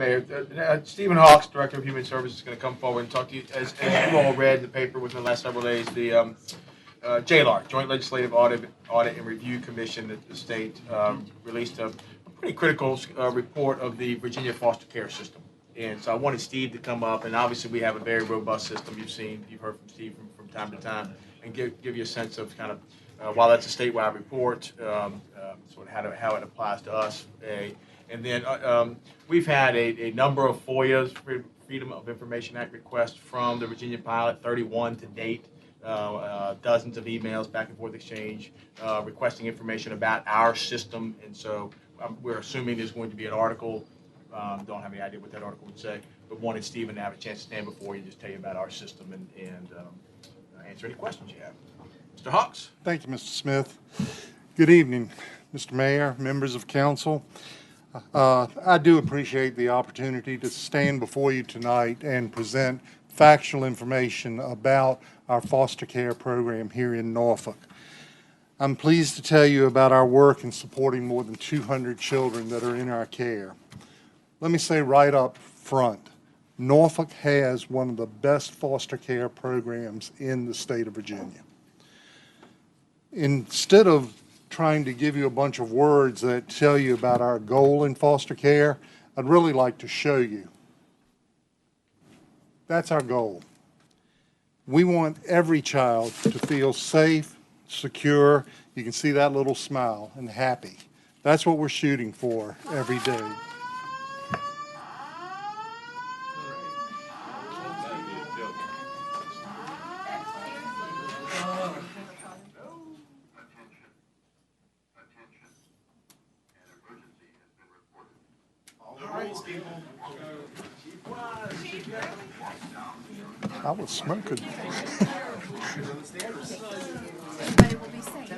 Mayor. Stephen Hawks, Director of Human Services, is going to come forward and talk to you. As you all read in the paper within the last several days, the JLAR, Joint Legislative Audit and Review Commission at the state, released a pretty critical report of the Virginia foster care system. And so I wanted Steve to come up, and obviously we have a very robust system. You've heard from Steve from time to time, and give you a sense of kind of, while that's a statewide report, sort of how it applies to us. And then we've had a number of FOIAs, Freedom of Information Act requests from the Virginia pilot, 31 to date. Dozens of emails, back and forth exchange, requesting information about our system. And so we're assuming there's going to be an article. Don't have any idea what that article would say, but wanted Stephen to have a chance to stand before you and just tell you about our system and answer any questions you have. Mr. Hawks. Thank you, Mr. Smith. Good evening, Mr. Mayor, members of council. I do appreciate the opportunity to stand before you tonight and present factual information about our foster care program here in Norfolk. I'm pleased to tell you about our work in supporting more than 200 children that are in our care. Let me say right up front, Norfolk has one of the best foster care programs in the state of Virginia. Instead of trying to give you a bunch of words that tell you about our goal in foster care, I'd really like to show you. That's our goal. We want every child to feel safe, secure. You can see that little smile, and happy. That's what we're shooting for every day. I was smoking. Everybody will be safe.